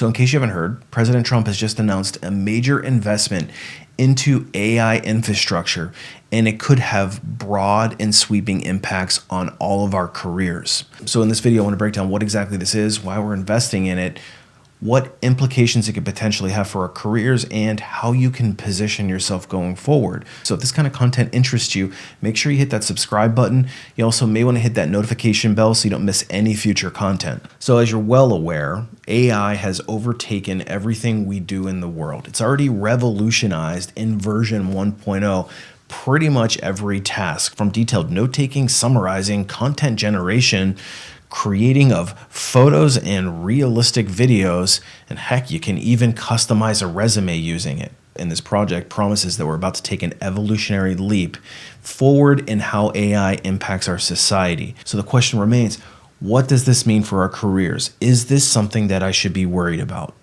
So in case you haven't heard, President Trump has just announced a major investment into AI infrastructure, and it could have broad and sweeping impacts on all of our careers. So in this video, I want to break down what exactly this is, why we're investing in it, what implications it could potentially have for our careers, and how you can position yourself going forward. So if this kind of content interests you, make sure you hit that subscribe button. You also may want to hit that notification bell so you don't miss any future content. So as you're well aware, AI has overtaken everything we do in the world. It's already revolutionized in version 1.0 pretty much every task, from detailed note-taking, summarizing, content generation, creating of photos and realistic videos, and heck, you can even customize a resume using it. And this project promises that we're about to take an evolutionary leap forward in how AI impacts our society. So the question remains, what does this mean for our careers? Is this something that I should be worried about?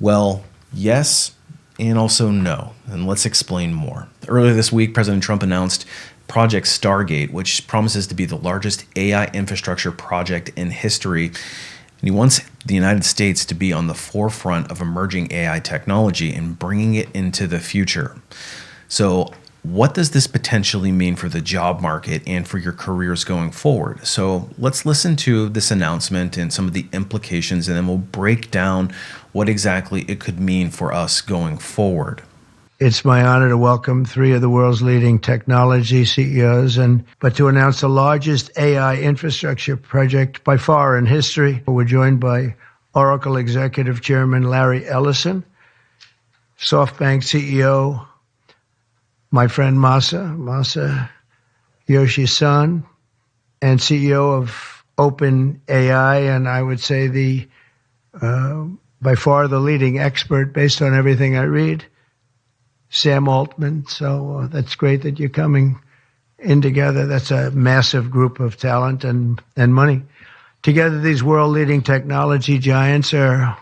Well, yes, and also no. And let's explain more. Earlier this week, President Trump announced Project Stargate, which promises to be the largest AI infrastructure project in history. And he wants the United States to be on the forefront of emerging AI technology and bringing it into the future. So what does this potentially mean for the job market and for your careers going forward? So let's listen to this announcement and some of the implications, and then we'll break down what exactly it could mean for us going forward. It's my honor to welcome three of the world's leading technology CEOs, but to announce the largest AI infrastructure project by far in history. We're joined by Oracle Executive Chairman Larry Ellison, SoftBank CEO, my friend Masa Yoshi-san, and CEO of OpenAI, and I would say by far the leading expert based on everything I read, Sam Altman. So that's great that you're coming in together. That's a massive group of talent and money. Together, these world-leading technology giants are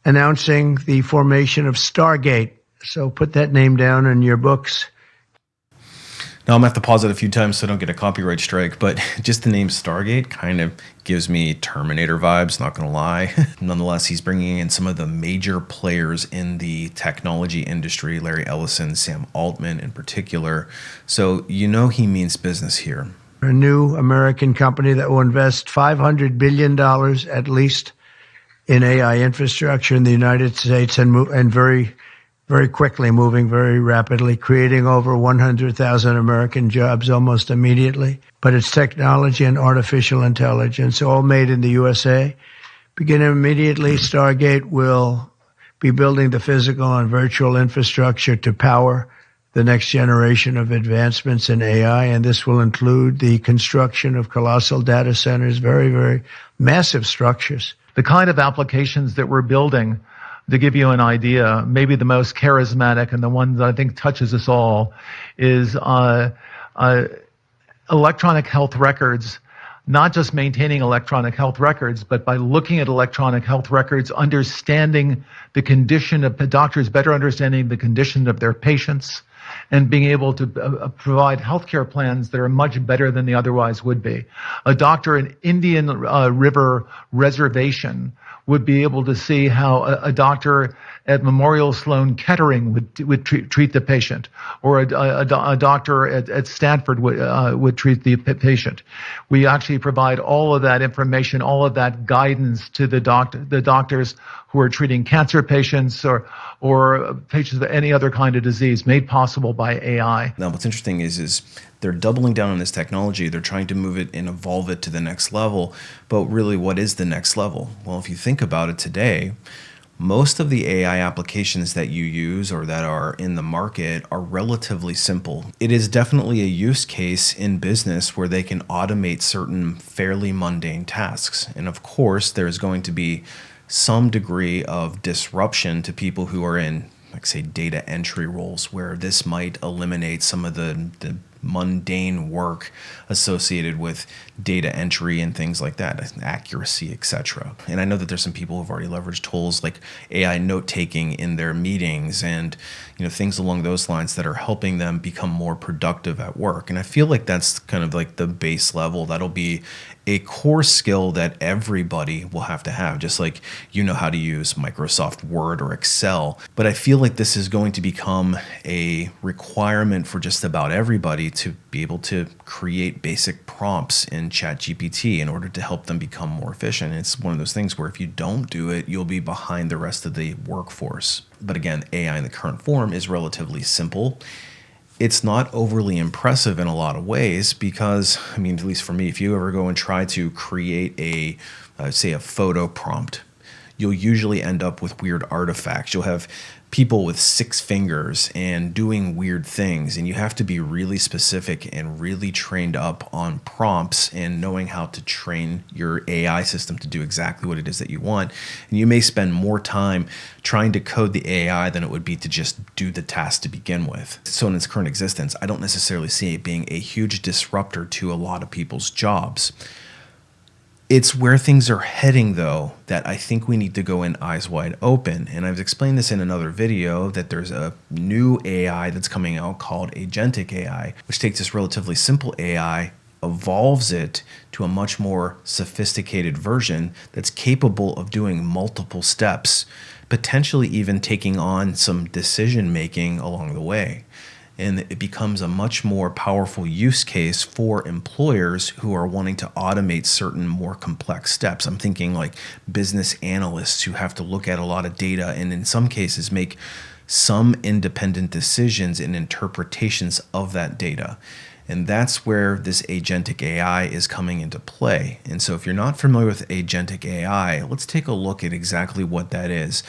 announcing the formation of Stargate. So put that name down in your books. Now, I'm going to have to pause it a few times so I don't get a copyright strike, but just the name Stargate kind of gives me Terminator vibes, not going to lie. Nonetheless, he's bringing in some of the major players in the technology industry, Larry Ellison, Sam Altman in particular. So you know he means business here. A new American company that will invest $500 billion at least in AI infrastructure in the United States, and very quickly, moving very rapidly, creating over 100,000 American jobs almost immediately. But it's technology and artificial intelligence, all made in the USA. Beginning immediately, Stargate will be building the physical and virtual infrastructure to power the next generation of advancements in AI, and this will include the construction of colossal data centers, very massive structures. The kind of applications that we're building, to give you an idea, maybe the most charismatic and the one that I think touches us all is electronic health records. Not just maintaining electronic health records, but by looking at electronic health records, understanding the condition of doctors, better understanding the condition of their patients, and being able to provide healthcare plans that are much better than they otherwise would be. A doctor in Indian River Reservation would be able to see how a doctor at Memorial Sloan Kettering would treat the patient, or a doctor at Stanford would treat the patient. We actually provide all of that information, all of that guidance to the doctors who are treating cancer patients or patients with any other kind of disease, made possible by AI. Now, what's interesting is they're doubling down on this technology. They're trying to move it and evolve it to the next level. But really, what is the next level? Well, if you think about it today, most of the AI applications that you use or that are in the market are relatively simple. It is definitely a use case in business where they can automate certain fairly mundane tasks. And of course, there's going to be some degree of disruption to people who are in, like, say, data entry roles, where this might eliminate some of the mundane work associated with data entry and things like that, accuracy, etc. And I know that there's some people who've already leveraged tools like AI note-taking in their meetings and things along those lines that are helping them become more productive at work. And I feel like that's kind of like the base level. That'll be a core skill that everybody will have to have, just like how to use Microsoft Word or Excel. But I feel like this is going to become a requirement for just about everybody to be able to create basic prompts in ChatGPT in order to help them become more efficient. And it's one of those things where if you don't do it, you'll be behind the rest of the workforce. But again, AI in the current form is relatively simple. It's not overly impressive in a lot of ways because, at least for me, if you ever go and try to create say a photo prompt, you'll usually end up with weird artifacts. You'll have people with 6 fingers and doing weird things, and you have to be really specific and really trained up on prompts and knowing how to train your AI system to do exactly what it is that you want. And you may spend more time trying to code the AI than it would be to just do the task to begin with. So in its current existence, I don't necessarily see it being a huge disruptor to a lot of people's jobs. It's where things are heading, though, that I think we need to go in eyes wide open. And I've explained this in another video that there's a new AI that's coming out called Agentic AI, which takes this relatively simple AI, evolves it to a much more sophisticated version that's capable of doing multiple steps, potentially even taking on some decision making along the way. And it becomes a much more powerful use case for employers who are wanting to automate certain more complex steps. I'm thinking like business analysts who have to look at a lot of data and in some cases make some independent decisions and interpretations of that data. And that's where this agentic AI is coming into play. And so if you're not familiar with agentic AI, let's take a look at exactly what that is.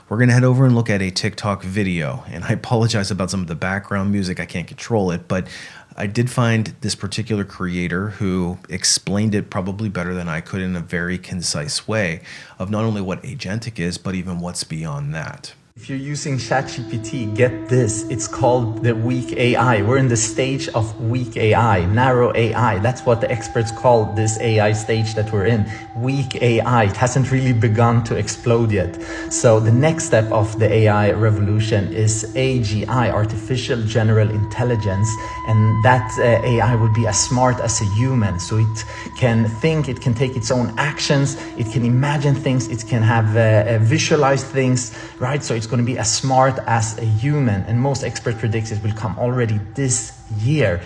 We're going to head over and look at a TikTok video. And I apologize about some of the background music. I can't control it. But I did find this particular creator who explained it probably better than I could in a very concise way of not only what agentic is, but even what's beyond that. If you're using ChatGPT, get this, it's called the weak AI. We're in the stage of weak AI, narrow AI. That's what the experts call this AI stage that we're in. Weak AI. It hasn't really begun to explode yet. So the next step of the AI revolution is AGI, Artificial General Intelligence. And that AI will be as smart as a human. So it can think, it can take its own actions, it can imagine things, it can have visualized things, right? So it's going to be as smart as a human, and most experts predict it will come already this year.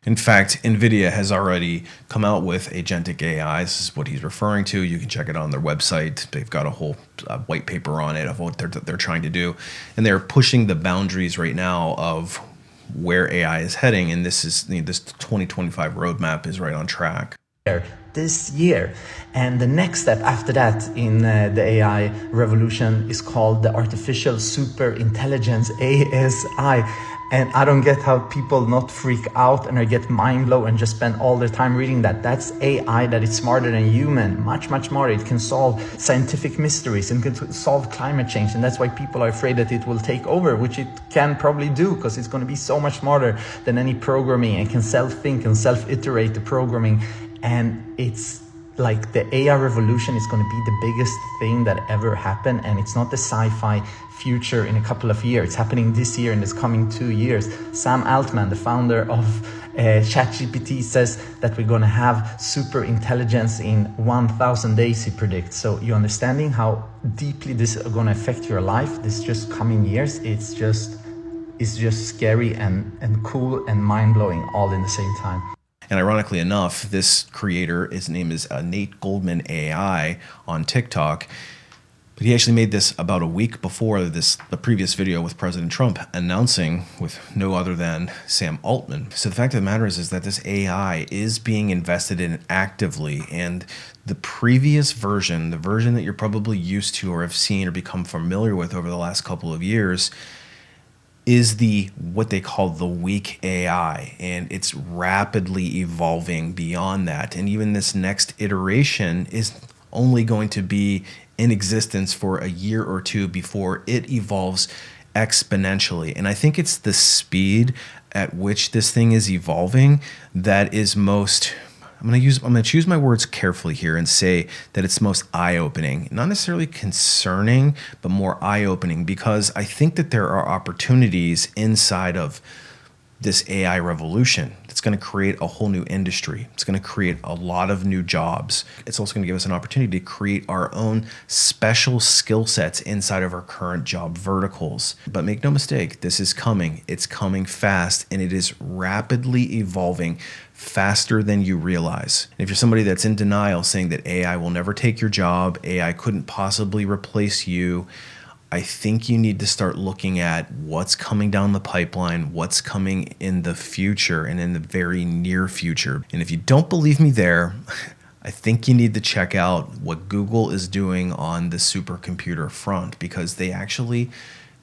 In fact, NVIDIA has already come out with agentic AI. This is what he's referring to. You can check it on their website. They've got a whole white paper on it of what they're trying to do, and they're pushing the boundaries right now of where AI is heading. And this is this 2025 roadmap is right on track. This year. And the next step after that in the AI revolution is called the Artificial Super Intelligence, ASI. And I don't get how people not freak out and get mind blown and just spend all their time reading that. That's AI that is smarter than human, much, much smarter. It can solve scientific mysteries and can solve climate change. And that's why people are afraid that it will take over, which it can probably do because it's going to be so much smarter than any programming and can self-think and self-iterate the programming. And it's like the AI revolution is going to be the biggest thing that ever happened. And it's not the sci-fi future in a couple of years. It's happening this year in this coming 2 years. Sam Altman, the founder of ChatGPT, says that we're going to have super intelligence in 1,000 days, he predicts. So you're understanding how deeply this is going to affect your life this just coming years. It's just scary and cool and mind-blowing all in the same time. And ironically enough, this creator, his name is Nate Goldman AI on TikTok. But he actually made this about a week before the previous video with President Trump announcing with no other than Sam Altman. So the fact of the matter is that this AI is being invested in actively. And the previous version, the version that you're probably used to or have seen or become familiar with over the last couple of years, is what they call the weak AI, and it's rapidly evolving beyond that. And even this next iteration is only going to be in existence for a year or two before it evolves exponentially. And I think it's the speed at which this thing is evolving that is most, I'm going to choose my words carefully here and say that it's most eye-opening, not necessarily concerning, but more eye-opening, because I think that there are opportunities inside of this AI revolution. It's going to create a whole new industry. It's going to create a lot of new jobs. It's also going to give us an opportunity to create our own special skill sets inside of our current job verticals. But make no mistake, this is coming. It's coming fast, and it is rapidly evolving faster than you realize. If you're somebody that's in denial, saying that AI will never take your job, AI couldn't possibly replace you, I think you need to start looking at what's coming down the pipeline, what's coming in the future and in the very near future. And if you don't believe me there, I think you need to check out what Google is doing on the supercomputer front, because they actually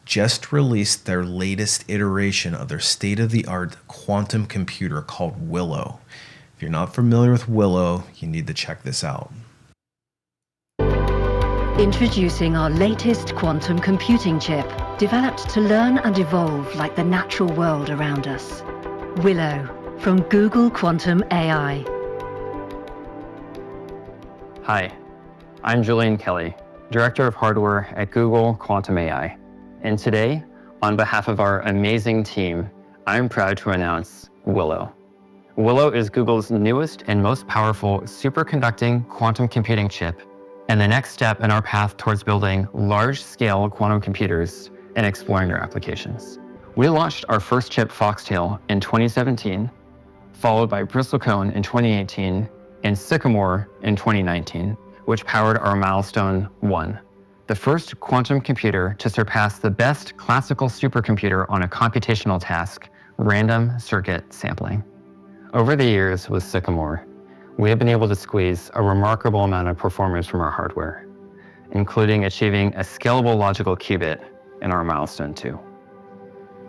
just released their latest iteration of their state-of-the-art quantum computer called Willow. If you're not familiar with Willow, you need to check this out. Introducing our latest quantum computing chip, developed to learn and evolve like the natural world around us. Willow, from Google Quantum AI. Hi, I'm Julian Kelly, Director of Hardware at Google Quantum AI. And today, on behalf of our amazing team, I'm proud to announce Willow. Willow is Google's newest and most powerful superconducting quantum computing chip, and the next step in our path towards building large-scale quantum computers and exploring their applications. We launched our first chip, Foxtail, in 2017, followed by Bristlecone in 2018, and Sycamore in 2019, which powered our milestone 1, the first quantum computer to surpass the best classical supercomputer on a computational task, random circuit sampling. Over the years with Sycamore, we have been able to squeeze a remarkable amount of performance from our hardware, including achieving a scalable logical qubit in our milestone 2.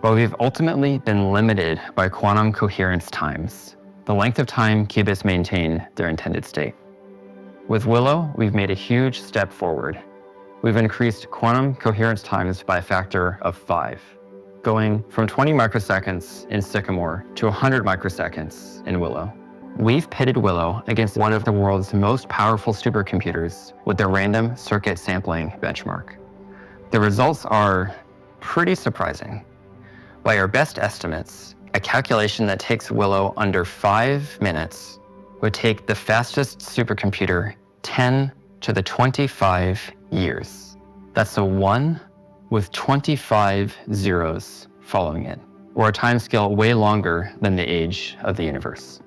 But we've ultimately been limited by quantum coherence times, the length of time qubits maintain their intended state. With Willow, we've made a huge step forward. We've increased quantum coherence times by a factor of 5, going from 20 microseconds in Sycamore to 100 microseconds in Willow. We've pitted Willow against one of the world's most powerful supercomputers with the random circuit sampling benchmark. The results are pretty surprising. By our best estimates, a calculation that takes Willow under 5 minutes would take the fastest supercomputer 10 to the 25 years. That's a 1 with 25 zeros following it, or a timescale way longer than the age of the universe.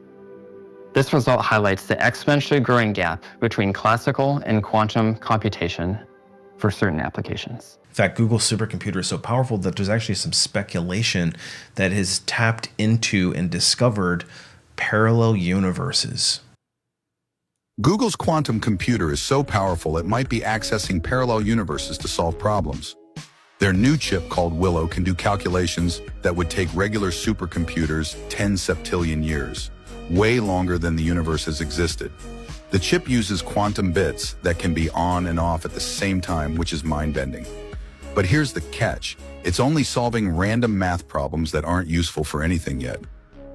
This result highlights the exponentially growing gap between classical and quantum computation for certain applications. In fact, Google's supercomputer is so powerful that there's actually some speculation that has tapped into and discovered parallel universes. Google's quantum computer is so powerful it might be accessing parallel universes to solve problems. Their new chip called Willow can do calculations that would take regular supercomputers 10 septillion years, way longer than the universe has existed. The chip uses quantum bits that can be on and off at the same time, which is mind-bending. But here's the catch. It's only solving random math problems that aren't useful for anything yet.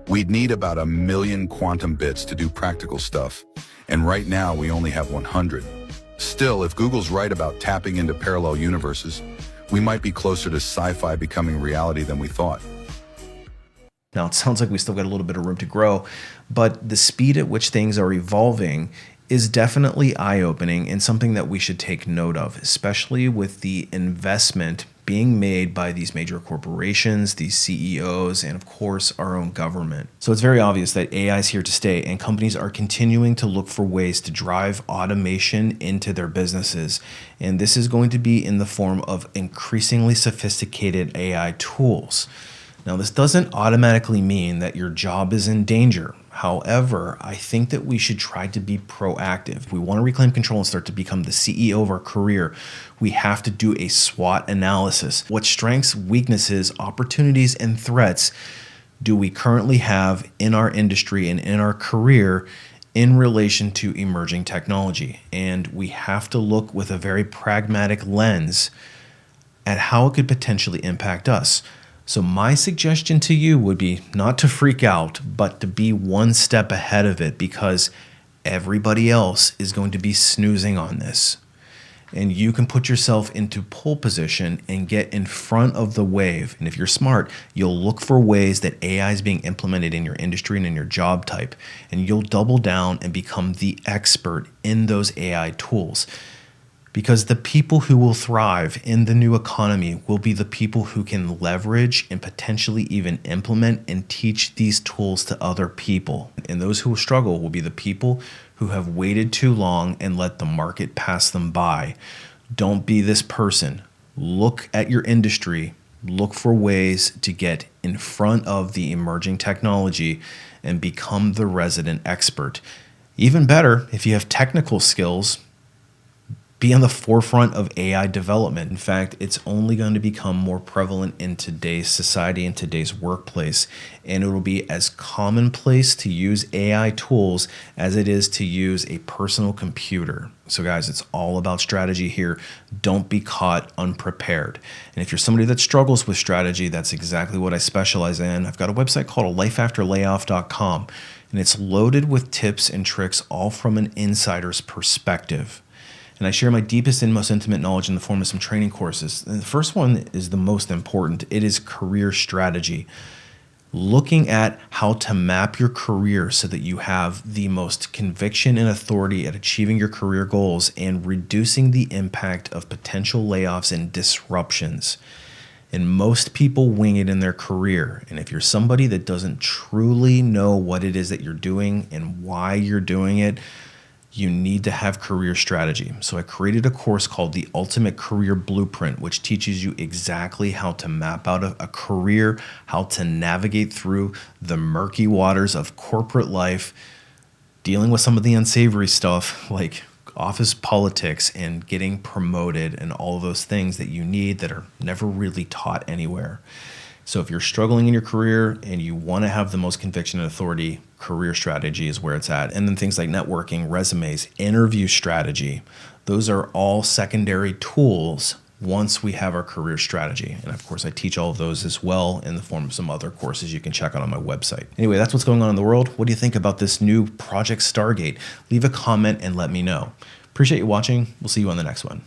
We'd need about 1 million quantum bits to do practical stuff, and right now we only have 100. Still, if Google's right about tapping into parallel universes, we might be closer to sci-fi becoming reality than we thought. Now, it sounds like we still got a little bit of room to grow, but the speed at which things are evolving is definitely eye-opening and something that we should take note of, especially with the investment being made by these major corporations, these CEOs, and of course, our own government. So it's very obvious that AI is here to stay, and companies are continuing to look for ways to drive automation into their businesses. And this is going to be in the form of increasingly sophisticated AI tools. Now, this doesn't automatically mean that your job is in danger. However, I think that we should try to be proactive. If we want to reclaim control and start to become the CEO of our career, we have to do a SWOT analysis. What strengths, weaknesses, opportunities, and threats do we currently have in our industry and in our career in relation to emerging technology? And we have to look with a very pragmatic lens at how it could potentially impact us. So my suggestion to you would be not to freak out, but to be one step ahead of it, because everybody else is going to be snoozing on this. And you can put yourself into pole position and get in front of the wave. And if you're smart, you'll look for ways that AI is being implemented in your industry and in your job type. And you'll double down and become the expert in those AI tools. Because the people who will thrive in the new economy will be the people who can leverage and potentially even implement and teach these tools to other people. And those who will struggle will be the people who have waited too long and let the market pass them by. Don't be this person. Look at your industry. Look for ways to get in front of the emerging technology and become the resident expert. Even better, if you have technical skills, be on the forefront of AI development. In fact, it's only going to become more prevalent in today's society, in today's workplace, and it will be as commonplace to use AI tools as it is to use a personal computer. So guys, it's all about strategy here. Don't be caught unprepared. And if you're somebody that struggles with strategy, that's exactly what I specialize in. I've got a website called lifeafterlayoff.com, and it's loaded with tips and tricks, all from an insider's perspective. And I share my deepest and most intimate knowledge in the form of some training courses. And the first one is the most important. It is career strategy. Looking at how to map your career so that you have the most conviction and authority at achieving your career goals and reducing the impact of potential layoffs and disruptions. And most people wing it in their career. And if you're somebody that doesn't truly know what it is that you're doing and why you're doing it, you need to have career strategy. So I created a course called the Ultimate Career Blueprint, which teaches you exactly how to map out a career, how to navigate through the murky waters of corporate life, dealing with some of the unsavory stuff like office politics and getting promoted and all of those things that you need that are never really taught anywhere. So if you're struggling in your career and you want to have the most conviction and authority, career strategy is where it's at. And then things like networking, resumes, interview strategy, those are all secondary tools once we have our career strategy. And of course, I teach all of those as well in the form of some other courses you can check out on my website. Anyway, that's what's going on in the world. What do you think about this new Project Stargate? Leave a comment and let me know. Appreciate you watching. We'll see you on the next one.